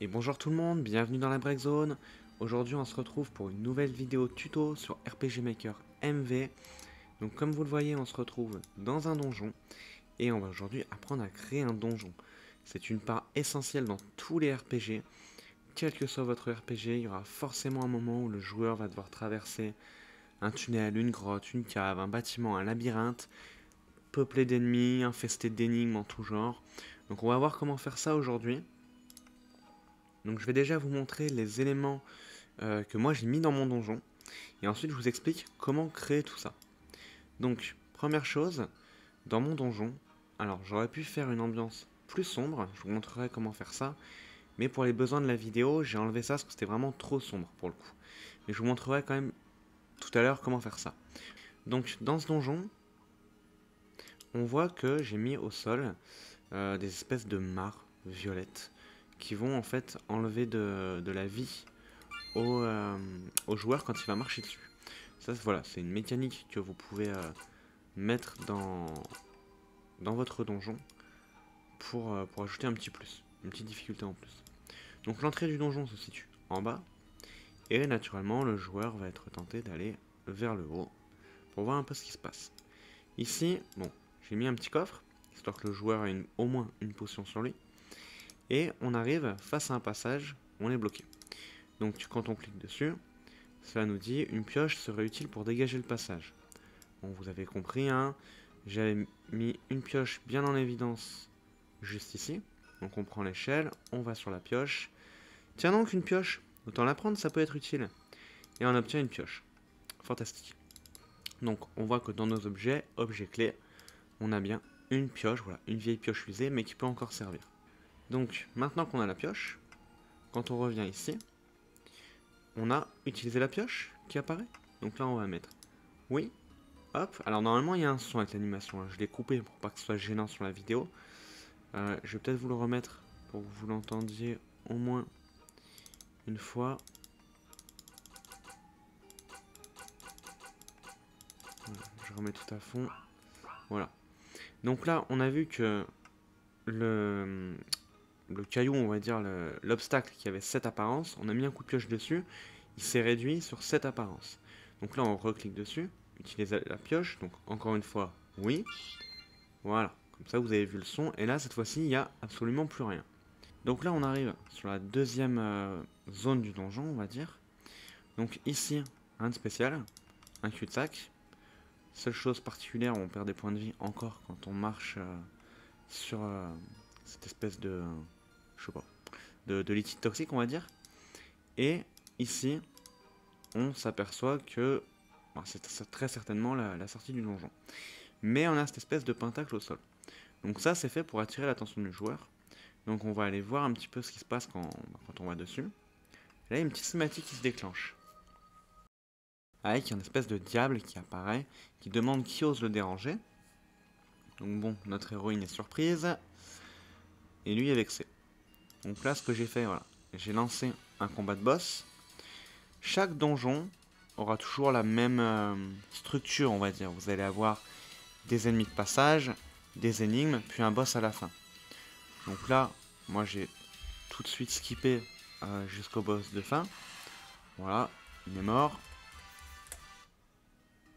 Et bonjour tout le monde, bienvenue dans la Break Zone. Aujourd'hui on se retrouve pour une nouvelle vidéo tuto sur RPG Maker MV. Donc comme vous le voyez, on se retrouve dans un donjon et on va aujourd'hui apprendre à créer un donjon. C'est une part essentielle dans tous les RPG. Quel que soit votre RPG, il y aura forcément un moment où le joueur va devoir traverser un tunnel, une grotte, une cave, un bâtiment, un labyrinthe, peuplé d'ennemis, infesté d'énigmes en tout genre. Donc on va voir comment faire ça aujourd'hui. Donc je vais déjà vous montrer les éléments que moi j'ai mis dans mon donjon. Et ensuite je vous explique comment créer tout ça. Donc première chose, dans mon donjon, alors j'aurais pu faire une ambiance plus sombre, je vous montrerai comment faire ça. Mais pour les besoins de la vidéo, j'ai enlevé ça parce que c'était vraiment trop sombre pour le coup. Mais je vous montrerai quand même tout à l'heure comment faire ça. Donc dans ce donjon, on voit que j'ai mis au sol des espèces de mares violettes qui vont en fait enlever de la vie au joueur quand il va marcher dessus. Ça, voilà, c'est une mécanique que vous pouvez mettre dans votre donjon pour ajouter un petit plus, une petite difficulté en plus. Donc l'entrée du donjon se situe en bas, et naturellement le joueur va être tenté d'aller vers le haut pour voir un peu ce qui se passe. Ici, bon, j'ai mis un petit coffre, histoire que le joueur ait au moins une potion sur lui, et on arrive face à un passage où on est bloqué. Donc quand on clique dessus, cela nous dit une pioche serait utile pour dégager le passage. Bon, vous avez compris, hein, j'avais mis une pioche bien en évidence juste ici. Donc on prend l'échelle, on va sur la pioche. Tiens donc une pioche, autant la prendre, ça peut être utile. Et on obtient une pioche. Fantastique. Donc on voit que dans nos objets, objets clés, on a bien une pioche, voilà, une vieille pioche usée mais qui peut encore servir. Donc maintenant qu'on a la pioche, quand on revient ici, on a utilisé la pioche qui apparaît. Donc là on va mettre oui. Hop, alors normalement il y a un son avec l'animation, hein. Je l'ai coupé pour pas que ce soit gênant sur la vidéo. Je vais peut-être vous le remettre pour que vous l'entendiez au moins une fois. Voilà, je remets tout à fond. Voilà. Donc là, on a vu que le caillou, on va dire l'obstacle qui avait cette apparence, on a mis un coup de pioche dessus, il s'est réduit sur cette apparence. Donc là, on reclique dessus, utilise la pioche, donc encore une fois, oui. Voilà, comme ça vous avez vu le son, et là, cette fois-ci, il n'y a absolument plus rien. Donc là, on arrive sur la deuxième zone du donjon, on va dire. Donc ici, rien de spécial, un cul-de-sac. Seule chose particulière, on perd des points de vie encore quand on marche sur cette espèce de, je sais pas, de liquide toxique, on va dire. Et ici, on s'aperçoit que c'est très certainement la sortie du donjon. Mais on a cette espèce de pentacle au sol. Donc ça, c'est fait pour attirer l'attention du joueur. Donc on va aller voir un petit peu ce qui se passe quand on va dessus. Et là, il y a une petite cinématique qui se déclenche. Avec une espèce de diable qui apparaît, qui demande qui ose le déranger. Donc bon, notre héroïne est surprise. Et lui est vexé. Donc là, ce que j'ai fait, voilà. J'ai lancé un combat de boss. Chaque donjon aura toujours la même structure, on va dire. Vous allez avoir des ennemis de passage, des énigmes, puis un boss à la fin. Donc là, moi j'ai tout de suite skippé jusqu'au boss de fin. Voilà, il est mort.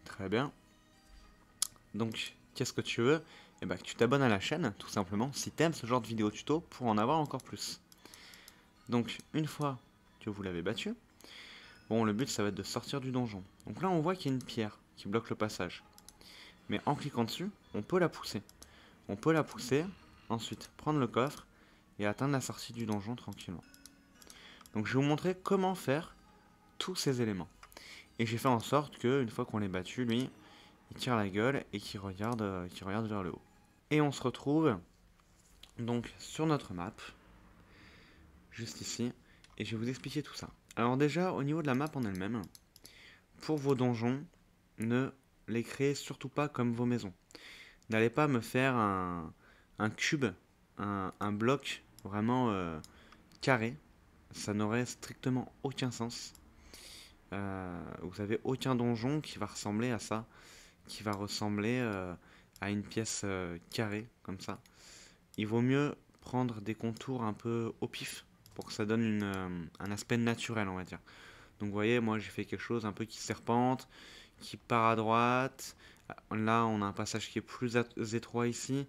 Très bien. Donc, qu'est-ce que tu veux? Eh ben, que tu t'abonnes à la chaîne, tout simplement, si t'aimes ce genre de vidéo tuto, pour en avoir encore plus. Donc, une fois que vous l'avez battu, bon, le but, ça va être de sortir du donjon. Donc là, on voit qu'il y a une pierre qui bloque le passage. Mais en cliquant dessus, on peut la pousser. On peut la pousser, ensuite prendre le coffre, et atteindre la sortie du donjon tranquillement. Donc, je vais vous montrer comment faire tous ces éléments. Et j'ai fait en sorte que, une fois qu'on l'ait battu, lui, il tire la gueule et qu'il regarde vers le haut. Et on se retrouve donc sur notre map, juste ici, et je vais vous expliquer tout ça. Alors déjà, au niveau de la map en elle-même, pour vos donjons, ne les créez surtout pas comme vos maisons. N'allez pas me faire un cube, un bloc vraiment carré, ça n'aurait strictement aucun sens. Vous avez aucun donjon qui va ressembler à ça, qui va ressembler à une pièce carrée, comme ça. Il vaut mieux prendre des contours un peu au pif, pour que ça donne un aspect naturel, on va dire. Donc vous voyez, moi j'ai fait quelque chose un peu qui serpente, qui part à droite. Là, on a un passage qui est plus étroit ici.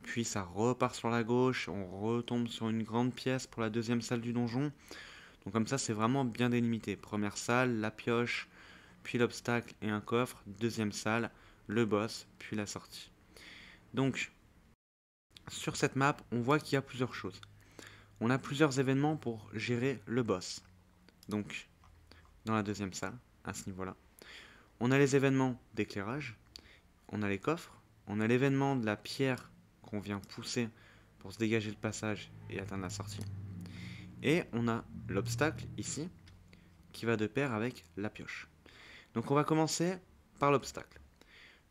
Puis ça repart sur la gauche. On retombe sur une grande pièce pour la deuxième salle du donjon. Donc comme ça, c'est vraiment bien délimité. Première salle, la pioche, puis l'obstacle et un coffre. Deuxième salle, le boss, puis la sortie. Donc, sur cette map, on voit qu'il y a plusieurs choses. On a plusieurs événements pour gérer le boss. Donc, dans la deuxième salle, à ce niveau-là. On a les événements d'éclairage, on a les coffres, on a l'événement de la pierre qu'on vient pousser pour se dégager le passage et atteindre la sortie. Et on a l'obstacle ici, qui va de pair avec la pioche. Donc on va commencer par l'obstacle.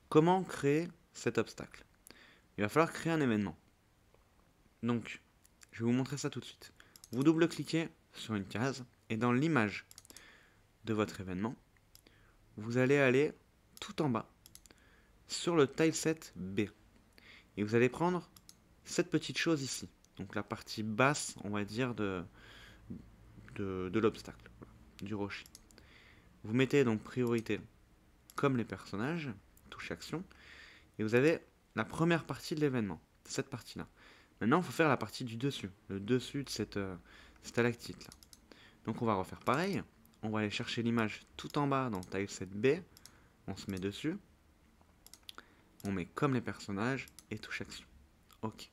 Comment créer cet obstacle? Il va falloir créer un événement. Donc, je vais vous montrer ça tout de suite. Vous double-cliquez sur une case, et dans l'image de votre événement, vous allez aller tout en bas sur le tileset B. Et vous allez prendre cette petite chose ici. Donc la partie basse, on va dire, de l'obstacle, voilà, du rocher. Vous mettez donc priorité comme les personnages, touche action, et vous avez la première partie de l'événement, cette partie-là. Maintenant, il faut faire la partie du dessus, le dessus de cette stalactite là. Donc on va refaire pareil. On va aller chercher l'image tout en bas dans tileset B. On se met dessus. On met comme les personnages et touche action. Ok.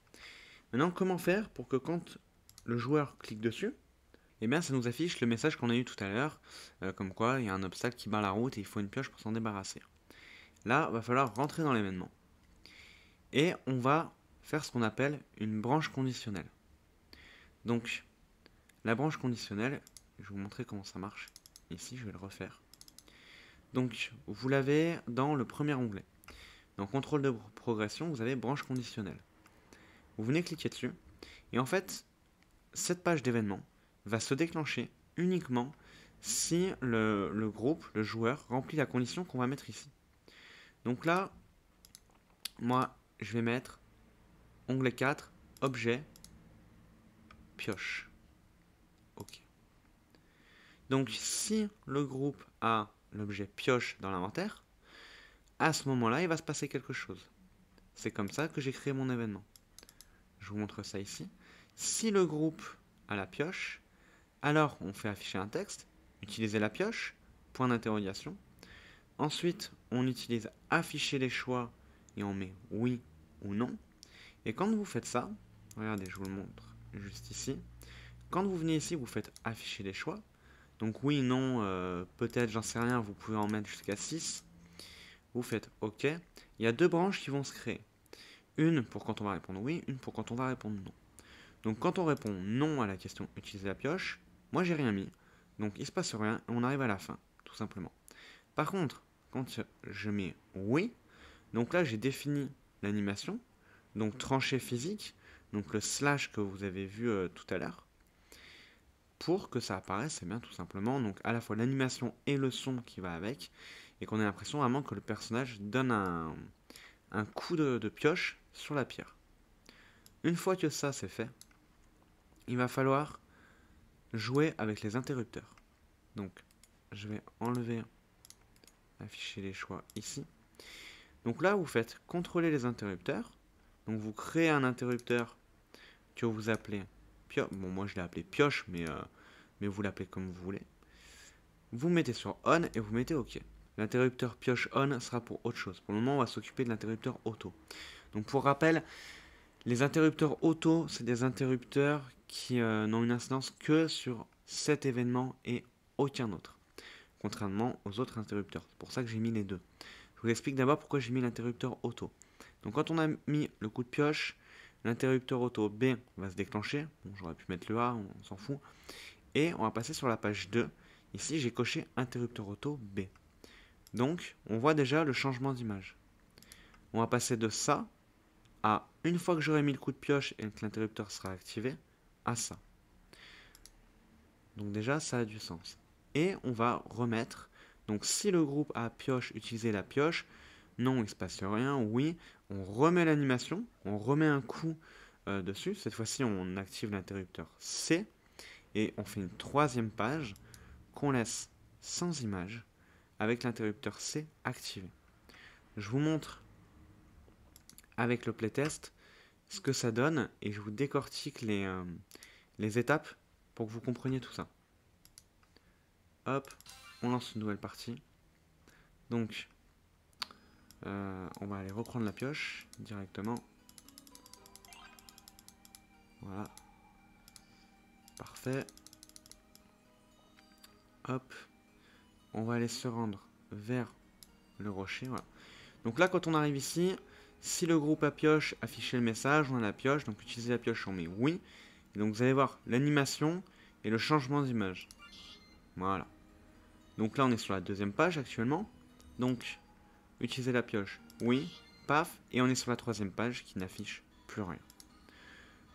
Maintenant, comment faire pour que quand le joueur clique dessus, eh bien, ça nous affiche le message qu'on a eu tout à l'heure, comme quoi il y a un obstacle qui barre la route et il faut une pioche pour s'en débarrasser. Là, il va falloir rentrer dans l'événement. Et on va faire ce qu'on appelle une branche conditionnelle. Donc, la branche conditionnelle, je vais vous montrer comment ça marche. Ici, je vais le refaire. Donc, vous l'avez dans le premier onglet. Dans contrôle de progression, vous avez branche conditionnelle. Vous venez cliquer dessus. Et en fait, cette page d'événement va se déclencher uniquement si le groupe, le joueur, remplit la condition qu'on va mettre ici. Donc là, moi, je vais mettre onglet 4, objet, pioche. Ok. Donc si le groupe a l'objet pioche dans l'inventaire, à ce moment-là, il va se passer quelque chose. C'est comme ça que j'ai créé mon événement. Je vous montre ça ici. Si le groupe a la pioche, alors on fait afficher un texte, utiliser la pioche, point d'interrogation. Ensuite, on utilise afficher les choix et on met oui ou non. Et quand vous faites ça, regardez, je vous le montre juste ici. Quand vous venez ici, vous faites afficher les choix. Donc oui, non, peut-être, j'en sais rien, vous pouvez en mettre jusqu'à 6. Vous faites OK. Il y a deux branches qui vont se créer. Une pour quand on va répondre oui, une pour quand on va répondre non. Donc quand on répond non à la question utiliser la pioche, moi j'ai rien mis. Donc il se passe rien et on arrive à la fin, tout simplement. Par contre, quand je mets oui, donc là j'ai défini l'animation, donc tranchée physique, donc le slash que vous avez vu tout à l'heure, pour que ça apparaisse, c'est bien tout simplement, donc à la fois l'animation et le son qui va avec, et qu'on ait l'impression vraiment que le personnage donne un coup de pioche sur la pierre. Une fois que ça c'est fait, il va falloir jouer avec les interrupteurs. Donc je vais enlever, afficher les choix ici. Donc là vous faites contrôler les interrupteurs. Donc vous créez un interrupteur que vous appelez pioche. Bon moi je l'ai appelé pioche, mais vous l'appelez comme vous voulez. Vous mettez sur on et vous mettez OK. L'interrupteur pioche on sera pour autre chose. Pour le moment on va s'occuper de l'interrupteur auto. Donc pour rappel, les interrupteurs auto, c'est des interrupteurs qui n'ont une incidence que sur cet événement et aucun autre. Contrairement aux autres interrupteurs. C'est pour ça que j'ai mis les deux. Je vous explique d'abord pourquoi j'ai mis l'interrupteur auto. Donc quand on a mis le coup de pioche, l'interrupteur auto B va se déclencher. Bon, j'aurais pu mettre le A, on s'en fout. Et on va passer sur la page 2. Ici, j'ai coché interrupteur auto B. Donc, on voit déjà le changement d'image. On va passer de ça à, une fois que j'aurai mis le coup de pioche et que l'interrupteur sera activé, à ça. Donc déjà, ça a du sens. Et on va remettre, donc si le groupe a pioche, utiliser la pioche, non, il ne se passe rien, oui, on remet l'animation, on remet un coup dessus, cette fois-ci on active l'interrupteur C, Et on fait une troisième page qu'on laisse sans image avec l'interrupteur C activé. Je vous montre avec le playtest ce que ça donne et je vous décortique les étapes pour que vous compreniez tout ça. Hop, on lance une nouvelle partie. Donc, on va aller reprendre la pioche directement. Voilà. Parfait. Hop. On va aller se rendre vers le rocher. Voilà. Donc là, quand on arrive ici, si le groupe à pioche affichait le message, on a la pioche. Donc utiliser la pioche, on met oui. Et donc vous allez voir l'animation et le changement d'image. Voilà. Donc là, on est sur la deuxième page actuellement. Donc, utiliser la pioche, oui, paf. Et on est sur la troisième page qui n'affiche plus rien.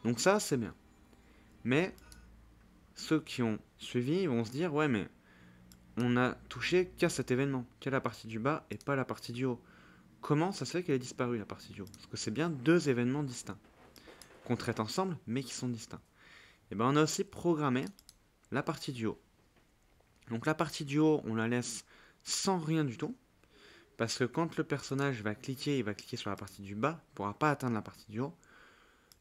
Donc ça, c'est bien. Mais ceux qui ont suivi vont se dire, ouais, mais on a touché qu'à cet événement, qu'à la partie du bas et pas la partie du haut. Comment ça se fait qu'elle ait disparu, la partie du haut? Parce que c'est bien deux événements distincts, qu'on traite ensemble, mais qui sont distincts. Et bien on a aussi programmé la partie du haut. Donc la partie du haut, on la laisse sans rien du tout, parce que quand le personnage va cliquer, il va cliquer sur la partie du bas, il ne pourra pas atteindre la partie du haut.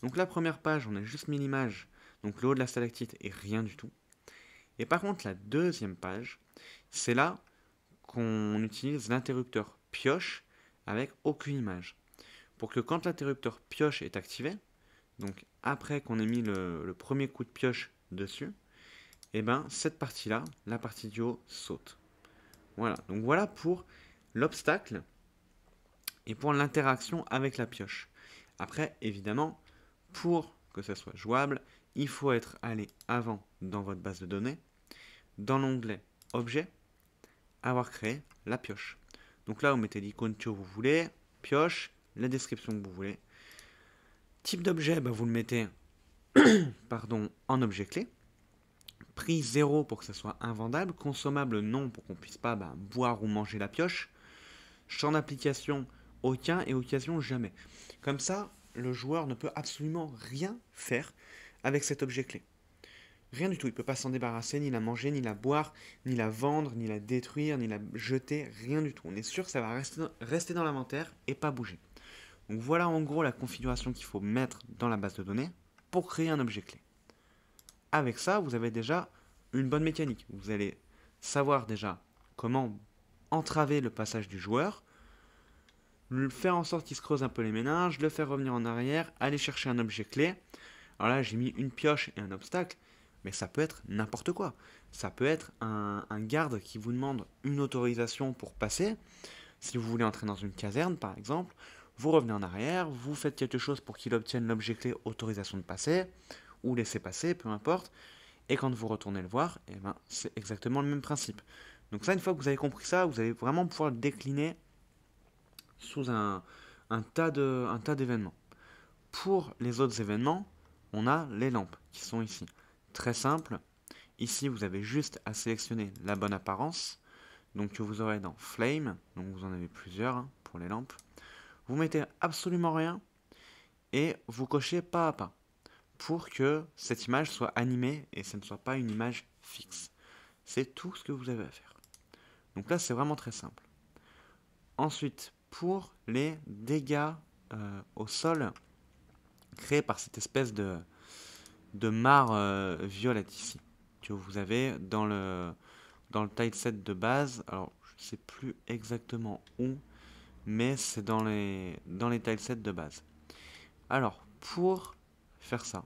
Donc la première page, on a juste mis l'image, donc le haut de la stalactite et rien du tout. Et par contre, la deuxième page, c'est là qu'on utilise l'interrupteur pioche avec aucune image. Pour que quand l'interrupteur pioche est activé, donc après qu'on ait mis le premier coup de pioche dessus, et ben cette partie-là, la partie du haut, saute. Voilà, donc voilà pour l'obstacle et pour l'interaction avec la pioche. Après, évidemment, pour que ça soit jouable, il faut être allé avant dans votre base de données, dans l'onglet Objet, avoir créé la pioche. Donc là, vous mettez l'icône que vous voulez, pioche, la description que vous voulez. Type d'objet, vous le mettez en objet clé. Prix 0 pour que ça soit invendable. Consommable non pour qu'on puisse pas boire ou manger la pioche. Champ d'application aucun et occasion jamais. Comme ça, le joueur ne peut absolument rien faire avec cet objet clé. Rien du tout, il ne peut pas s'en débarrasser, ni la manger, ni la boire, ni la vendre, ni la détruire, ni la jeter, rien du tout. On est sûr que ça va rester dans l'inventaire et pas bouger. Donc voilà en gros la configuration qu'il faut mettre dans la base de données pour créer un objet clé. Avec ça, vous avez déjà une bonne mécanique. Vous allez savoir déjà comment entraver le passage du joueur, faire en sorte qu'il se creuse un peu les méninges, le faire revenir en arrière, aller chercher un objet clé. Alors là, j'ai mis une pioche et un obstacle, mais ça peut être n'importe quoi. Ça peut être un garde qui vous demande une autorisation pour passer. Si vous voulez entrer dans une caserne, par exemple, vous revenez en arrière, vous faites quelque chose pour qu'il obtienne l'objet clé autorisation de passer, ou laisser passer, peu importe. Et quand vous retournez le voir, c'est exactement le même principe. Donc ça, une fois que vous avez compris ça, vous allez vraiment pouvoir le décliner sous un tas d'événements. Pour les autres événements, on a les lampes qui sont ici. Très simple. Ici, vous avez juste à sélectionner la bonne apparence. Donc que vous aurez dans Flame. Donc vous en avez plusieurs pour les lampes. Vous mettez absolument rien et vous cochez pas à pas pour que cette image soit animée et ce ne soit pas une image fixe. C'est tout ce que vous avez à faire. Donc là, c'est vraiment très simple. Ensuite, pour les dégâts au sol créés par cette espèce de mare violette ici, que vous avez dans le tileset de base. Alors, je ne sais plus exactement où, mais c'est dans les tilesets de base. Alors, pour faire ça,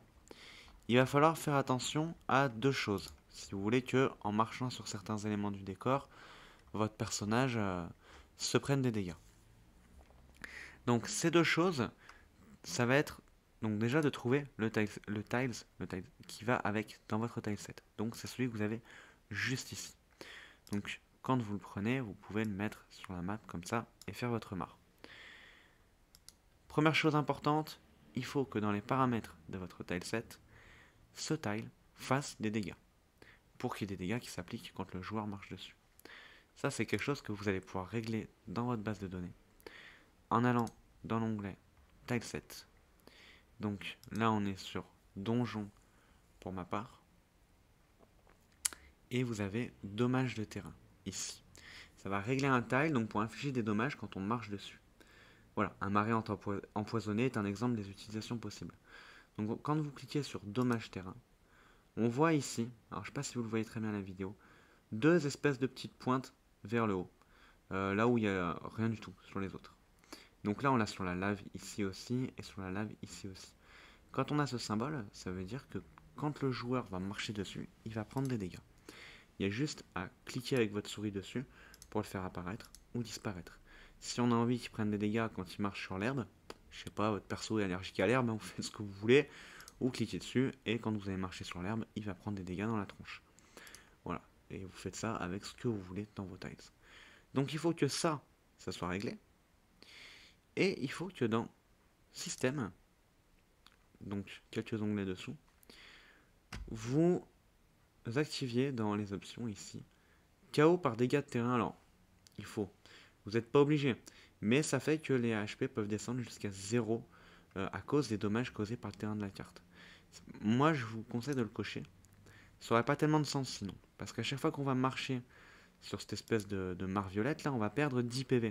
il va falloir faire attention à deux choses. Si vous voulez que, en marchant sur certains éléments du décor, votre personnage se prenne des dégâts. Donc, ces deux choses, ça va être donc déjà de trouver le tiles qui va avec dans votre tileset. Donc, c'est celui que vous avez juste ici. Donc, quand vous le prenez, vous pouvez le mettre sur la map comme ça et faire votre mare. Première chose importante, il faut que dans les paramètres de votre tileset, ce tile fasse des dégâts. Pour qu'il y ait des dégâts qui s'appliquent quand le joueur marche dessus. Ça, c'est quelque chose que vous allez pouvoir régler dans votre base de données en allant dans l'onglet tileset. Donc là, on est sur donjon pour ma part. et vous avez dommages de terrain, ici. Ça va régler un tile, donc pour infliger des dommages quand on marche dessus. Voilà, un marais empoisonné est un exemple des utilisations possibles. Donc quand vous cliquez sur dommages terrain, on voit ici, alors je ne sais pas si vous le voyez très bien à la vidéo, deux espèces de petites pointes vers le haut, là où il n'y a rien du tout sur les autres. Donc là on l'a sur la lave ici aussi et sur la lave ici aussi. Quand on a ce symbole, ça veut dire que quand le joueur va marcher dessus, il va prendre des dégâts. Il y a juste à cliquer avec votre souris dessus pour le faire apparaître ou disparaître. Si on a envie qu'il prenne des dégâts quand il marche sur l'herbe, je sais pas, votre perso est allergique à l'herbe, vous faites ce que vous voulez, ou cliquez dessus, et quand vous allez marcher sur l'herbe, il va prendre des dégâts dans la tronche. Voilà, et vous faites ça avec ce que vous voulez dans vos tiles. Donc il faut que ça soit réglé, et il faut que dans Système, donc quelques onglets dessous, vous activiez dans les options ici, KO par dégâts de terrain. Alors, il faut, vous n'êtes pas obligé, mais ça fait que les HP peuvent descendre jusqu'à 0 à cause des dommages causés par le terrain de la carte. Moi, je vous conseille de le cocher. Ça n'aurait pas tellement de sens sinon, parce qu'à chaque fois qu'on va marcher sur cette espèce de mare violette, là, on va perdre 10 PV.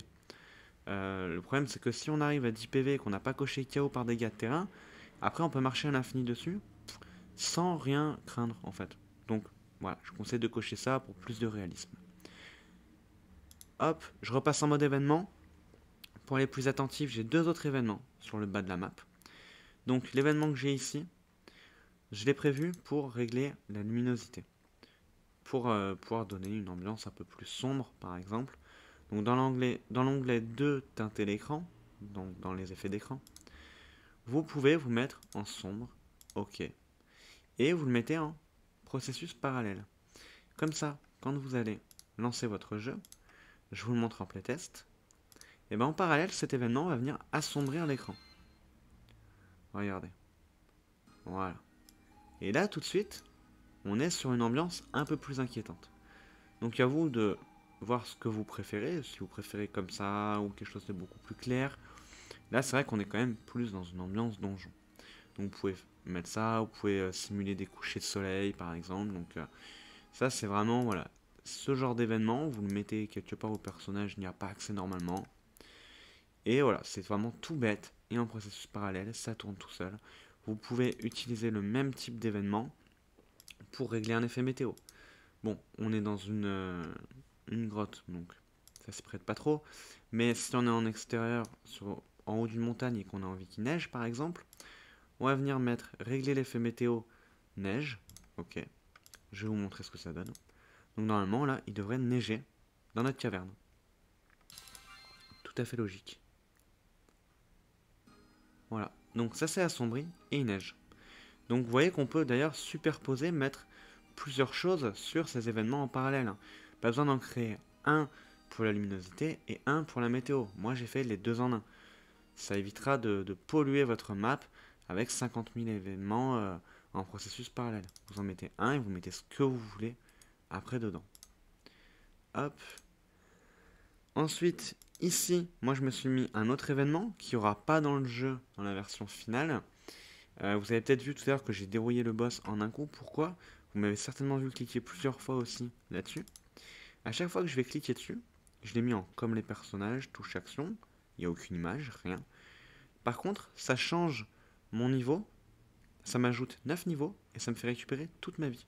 Le problème, c'est que si on arrive à 10 PV et qu'on n'a pas coché KO par dégâts de terrain, après, on peut marcher à l'infini dessus, sans rien craindre, en fait. Donc, voilà, je conseille de cocher ça pour plus de réalisme. Hop, je repasse en mode événement. Pour les plus attentifs, j'ai deux autres événements sur le bas de la map. Donc l'événement que j'ai ici, je l'ai prévu pour régler la luminosité. Pour pouvoir donner une ambiance un peu plus sombre, par exemple. Donc dans l'onglet de teinter l'écran, donc dans les effets d'écran, vous pouvez vous mettre en sombre, OK. Et vous le mettez en processus parallèle. Comme ça, quand vous allez lancer votre jeu, je vous le montre en playtest, et bien en parallèle, cet événement va venir assombrir l'écran. Regardez. Voilà. Et là, tout de suite, on est sur une ambiance un peu plus inquiétante. Donc à vous de voir ce que vous préférez, si vous préférez comme ça, ou quelque chose de beaucoup plus clair. Là, c'est vrai qu'on est quand même plus dans une ambiance donjon. Donc vous pouvez mettre ça, vous pouvez simuler des couchers de soleil, par exemple. Donc ça, c'est vraiment, voilà, ce genre d'événement, vous le mettez quelque part où le personnage n'y a pas accès normalement. Et voilà, c'est vraiment tout bête, et en processus parallèle, ça tourne tout seul. Vous pouvez utiliser le même type d'événement pour régler un effet météo. Bon, on est dans une grotte, donc ça se prête pas trop. Mais si on est en extérieur, en haut d'une montagne et qu'on a envie qu'il neige, par exemple, on va venir régler l'effet météo neige. Ok, je vais vous montrer ce que ça donne. Donc normalement, là, il devrait neiger dans notre caverne. Tout à fait logique. Voilà, donc ça s'est assombri et il neige. Donc vous voyez qu'on peut d'ailleurs superposer, mettre plusieurs choses sur ces événements en parallèle. Pas besoin d'en créer un pour la luminosité et un pour la météo. Moi j'ai fait les deux en un. Ça évitera de polluer votre map avec 50 000 événements en processus parallèle. Vous en mettez un et vous mettez ce que vous voulez après dedans. Hop. Ensuite, ici, moi je me suis mis un autre événement qui n'y aura pas dans le jeu dans la version finale. Vous avez peut-être vu tout à l'heure que j'ai dérouillé le boss en un coup. Pourquoi? Vous m'avez certainement vu cliquer plusieurs fois aussi là-dessus. À chaque fois que je vais cliquer dessus, je l'ai mis en comme les personnages, touche action. Il n'y a aucune image, rien. Par contre, ça change mon niveau. Ça m'ajoute 9 niveaux et ça me fait récupérer toute ma vie.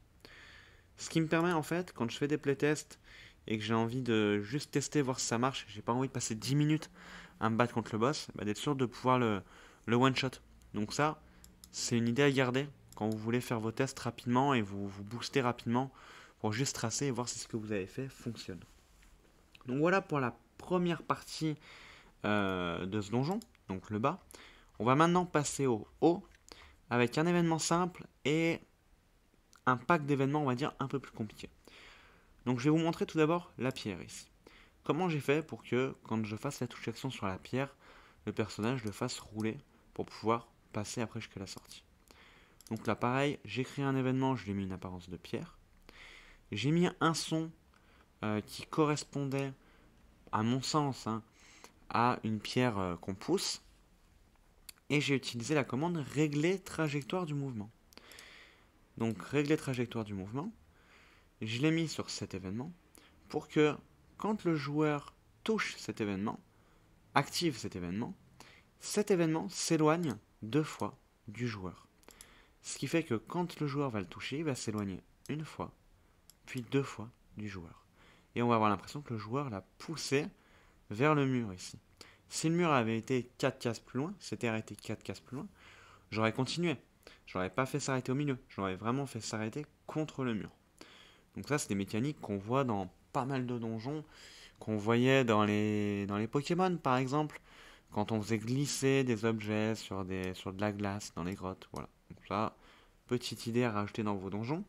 Ce qui me permet en fait, quand je fais des playtests et que j'ai envie de juste tester, voir si ça marche, j'ai pas envie de passer 10 minutes à me battre contre le boss, d'être sûr de pouvoir le one-shot. Donc ça, c'est une idée à garder quand vous voulez faire vos tests rapidement et vous booster rapidement pour juste tracer et voir si ce que vous avez fait fonctionne. Donc voilà pour la première partie de ce donjon, donc le bas. On va maintenant passer au haut avec un événement simple et un pack d'événements, on va dire, un peu plus compliqué. Donc je vais vous montrer tout d'abord la pierre ici. Comment j'ai fait pour que quand je fasse la touche action sur la pierre, le personnage le fasse rouler pour pouvoir passer après jusqu'à la sortie. Donc là pareil, j'ai créé un événement, je lui ai mis une apparence de pierre. J'ai mis un son qui correspondait, à mon sens, à une pierre qu'on pousse. Et j'ai utilisé la commande régler trajectoire du mouvement. Donc régler trajectoire du mouvement. je l'ai mis sur cet événement pour que quand le joueur touche active cet événement s'éloigne 2 fois du joueur. Ce qui fait que quand le joueur va le toucher, il va s'éloigner 1 fois, puis 2 fois du joueur. Et on va avoir l'impression que le joueur l'a poussé vers le mur ici. Si le mur avait été 4 cases plus loin, s'était arrêté 4 cases plus loin, j'aurais continué. Je l'aurais pas fait s'arrêter au milieu, je l'aurais vraiment fait s'arrêter contre le mur. Donc ça, c'est des mécaniques qu'on voit dans pas mal de donjons, qu'on voyait dans les Pokémon par exemple, quand on faisait glisser des objets sur de la glace dans les grottes. Voilà. Donc ça, petite idée à rajouter dans vos donjons.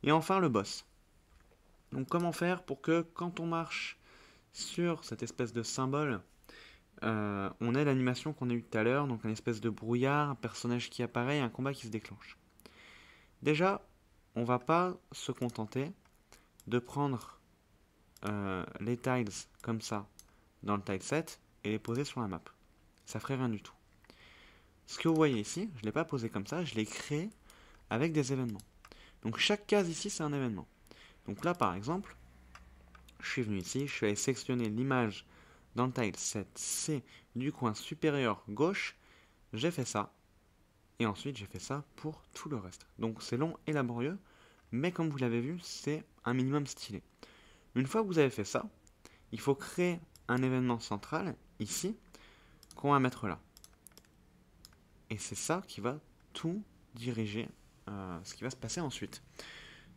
Et enfin le boss. Donc comment faire pour que quand on marche sur cette espèce de symbole, on ait l'animation qu'on a eue tout à l'heure, donc une espèce de brouillard, un personnage qui apparaît et un combat qui se déclenche. Déjà, on va pas se contenter de prendre les tiles comme ça dans le tileset et les poser sur la map. Ça ferait rien du tout. Ce que vous voyez ici, je ne l'ai pas posé comme ça, je l'ai créé avec des événements. Donc chaque case ici, c'est un événement. Donc là, par exemple, je suis venu ici, je suis allé sélectionner l'image dans le tileset C du coin supérieur gauche, j'ai fait ça, et ensuite j'ai fait ça pour tout le reste. Donc c'est long et laborieux, mais comme vous l'avez vu, c'est un minimum stylé. Une fois que vous avez fait ça, il faut créer un événement central, ici, qu'on va mettre là. Et c'est ça qui va tout diriger ce qui va se passer ensuite.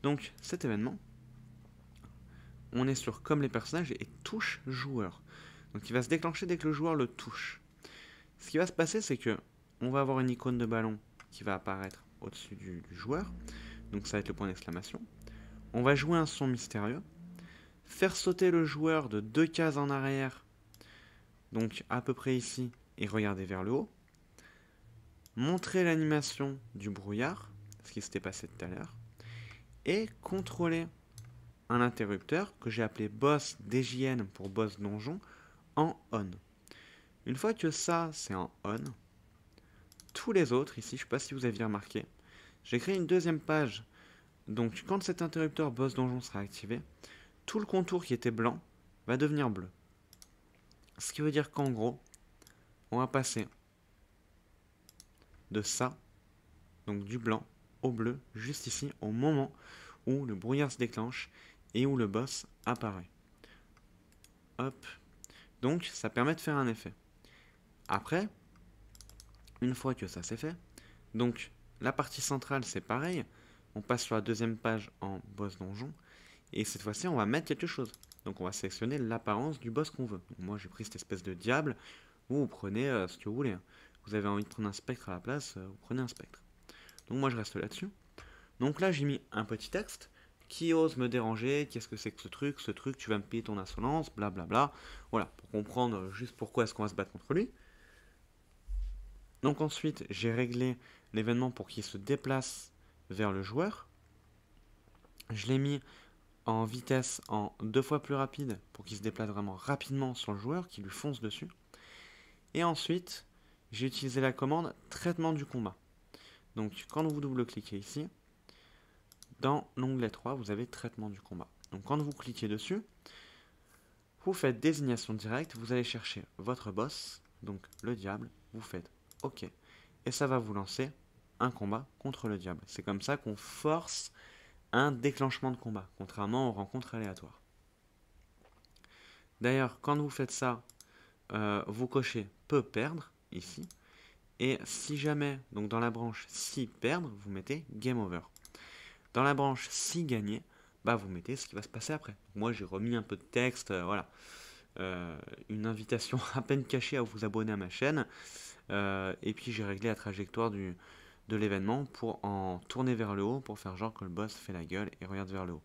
Donc cet événement, on est sur comme les personnages et touche joueur. Donc il va se déclencher dès que le joueur le touche. Ce qui va se passer, c'est que on va avoir une icône de ballon qui va apparaître au-dessus du joueur. Donc ça va être le point d'exclamation. On va jouer un son mystérieux. Faire sauter le joueur de 2 cases en arrière, donc à peu près ici, et regarder vers le haut. Montrer l'animation du brouillard, ce qui s'était passé tout à l'heure. Et contrôler un interrupteur que j'ai appelé boss DJN pour boss donjon en on. Une fois que ça c'est en on, tous les autres ici, je ne sais pas si vous aviez remarqué, j'ai créé une deuxième page. Donc quand cet interrupteur boss donjon sera activé, tout le contour qui était blanc va devenir bleu. Ce qui veut dire qu'en gros, on va passer de ça, donc du blanc au bleu, juste ici, au moment où le brouillard se déclenche et où le boss apparaît. Hop. Donc ça permet de faire un effet. Après, une fois que ça c'est fait, donc la partie centrale c'est pareil, on passe sur la deuxième page en boss donjon, et cette fois-ci on va mettre quelque chose. Donc on va sélectionner l'apparence du boss qu'on veut. Donc, moi j'ai pris cette espèce de diable, vous prenez ce que vous voulez. Vous avez envie de prendre un spectre à la place, vous prenez un spectre. Donc moi je reste là-dessus. Donc là j'ai mis un petit texte. Qui ose me déranger? Qu'est-ce que c'est que ce truc, tu vas me payer ton insolence, blablabla. Voilà, pour comprendre juste pourquoi est-ce qu'on va se battre contre lui. Donc ensuite, j'ai réglé l'événement pour qu'il se déplace vers le joueur. Je l'ai mis en vitesse en 2 fois plus rapide pour qu'il se déplace vraiment rapidement sur le joueur, qui lui fonce dessus. Et ensuite, j'ai utilisé la commande traitement du combat. Donc quand vous double-cliquez ici, dans l'onglet 3, vous avez traitement du combat. Donc quand vous cliquez dessus, vous faites désignation directe, vous allez chercher votre boss, donc le diable, vous faites OK. Et ça va vous lancer un combat contre le diable. C'est comme ça qu'on force un déclenchement de combat, contrairement aux rencontres aléatoires. D'ailleurs, quand vous faites ça, vous cochez peut perdre, ici. Et si jamais, donc dans la branche si perdre, vous mettez game over. Dans la branche si gagner, bah vous mettez ce qui va se passer après. Moi j'ai remis un peu de texte, voilà. Une invitation à peine cachée à vous abonner à ma chaîne. Et puis j'ai réglé la trajectoire de l'événement pour en tourner vers le haut, pour faire genre que le boss fait la gueule et regarde vers le haut.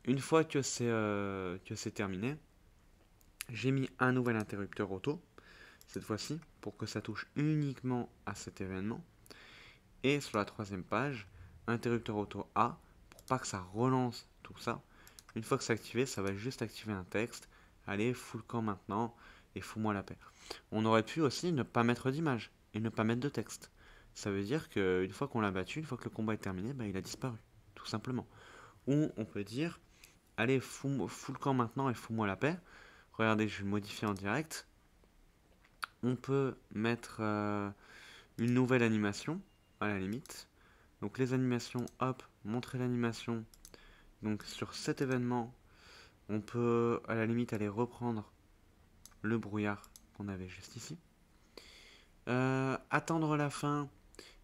Une fois que c'est terminé, j'ai mis un nouvel interrupteur auto, cette fois-ci, pour que ça touche uniquement à cet événement. Et sur la 3e page, interrupteur auto A, pour pas que ça relance tout ça. Une fois que c'est activé, ça va juste activer un texte. Allez, fous le camp maintenant et fous-moi la paix. On aurait pu aussi ne pas mettre d'image et ne pas mettre de texte. Ça veut dire qu'une fois qu'on l'a battu, une fois que le combat est terminé, bah, il a disparu, tout simplement. Ou on peut dire, allez, fous le camp maintenant et fous-moi la paix. Regardez, je vais le modifier en direct. On peut mettre une nouvelle animation, à la limite. Donc les animations, hop, montrer l'animation. Donc sur cet événement, on peut à la limite aller reprendre le brouillard qu'on avait juste ici. Attendre la fin,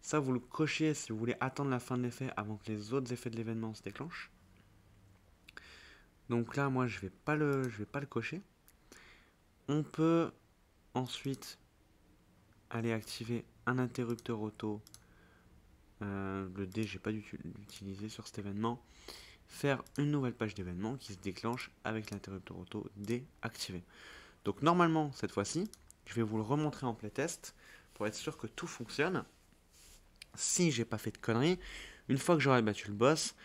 ça vous le cochez si vous voulez attendre la fin de l'effet avant que les autres effets de l'événement se déclenchent. Donc là, moi, je vais pas le cocher. On peut ensuite aller activer un interrupteur auto. Le D, j'ai pas dû l'utiliser sur cet événement. Faire une nouvelle page d'événement qui se déclenche avec l'interrupteur auto déactivé. Donc normalement, cette fois-ci, je vais vous le remontrer en playtest pour être sûr que tout fonctionne. Si j'ai pas fait de conneries, une fois que j'aurai battu le boss,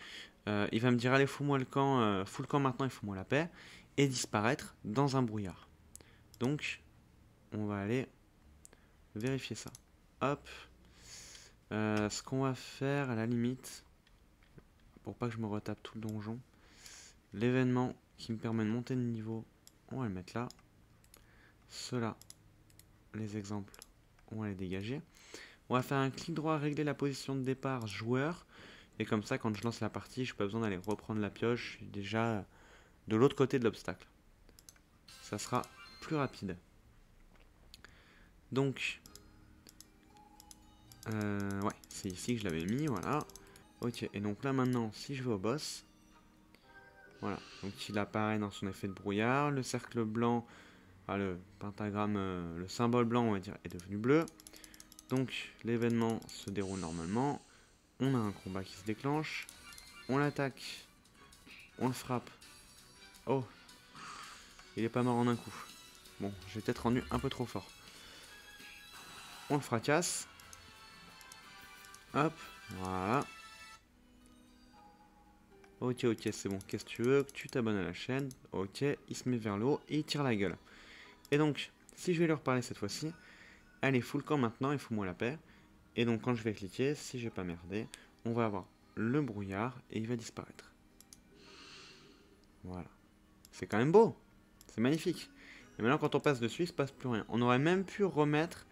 il va me dire allez, fous-moi le camp, fous le camp maintenant et fous-moi la paix, et disparaître dans un brouillard. Donc, on va aller vérifier ça. Hop. Ce qu'on va faire à la limite, pour pas que je me retape tout le donjon, l'événement qui me permet de monter de niveau, on va le mettre là. Ceux-là, les exemples, on va les dégager. On va faire un clic droit, régler la position de départ joueur. Et comme ça, quand je lance la partie, je n'ai pas besoin d'aller reprendre la pioche. Je suis déjà de l'autre côté de l'obstacle. Ça sera plus rapide. Donc, ouais, c'est ici que je l'avais mis, voilà. Ok, et donc là maintenant, si je vais au boss, voilà, donc il apparaît dans son effet de brouillard. Le cercle blanc, le pentagramme, le symbole blanc, on va dire, est devenu bleu. Donc l'événement se déroule normalement. On a un combat qui se déclenche. On l'attaque. On le frappe. Oh, il est pas mort en un coup. Bon, j'ai peut-être rendu un peu trop fort. On le fracasse. Hop, voilà. Ok, ok, c'est bon. Qu'est-ce que tu veux? Que tu t'abonnes à la chaîne. Ok, il se met vers le haut et il tire la gueule. Et donc, si je vais leur parler cette fois-ci, allez, fous le camp maintenant et fous-moi la paix. Et donc, quand je vais cliquer, si j'ai pas merdé, on va avoir le brouillard et il va disparaître. Voilà. C'est quand même beau. C'est magnifique. Et maintenant, quand on passe dessus, il se passe plus rien. On aurait même pu remettre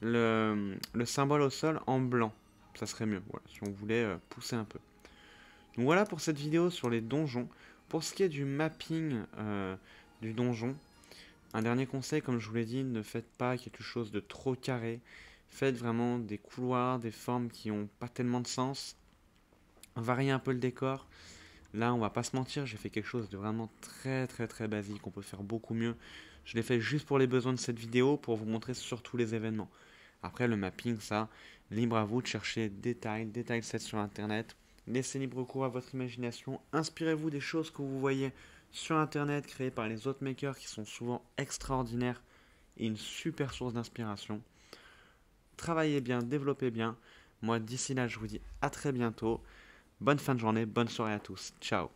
le symbole au sol en blanc. Ça serait mieux, voilà, si on voulait pousser un peu. Donc voilà pour cette vidéo sur les donjons. Pour ce qui est du mapping du donjon, un dernier conseil, comme je vous l'ai dit, ne faites pas quelque chose de trop carré. Faites vraiment des couloirs, des formes qui n'ont pas tellement de sens. Variez un peu le décor. Là, on va pas se mentir, j'ai fait quelque chose de vraiment très basique. On peut faire beaucoup mieux. Je l'ai fait juste pour les besoins de cette vidéo, pour vous montrer surtout les événements. Après, le mapping, ça, libre à vous de chercher détail 7 sur Internet. Laissez libre cours à votre imagination. Inspirez-vous des choses que vous voyez sur Internet, créées par les autres makers qui sont souvent extraordinaires et une super source d'inspiration. Travaillez bien, développez bien. Moi, d'ici là, je vous dis à très bientôt. Bonne fin de journée, bonne soirée à tous. Ciao.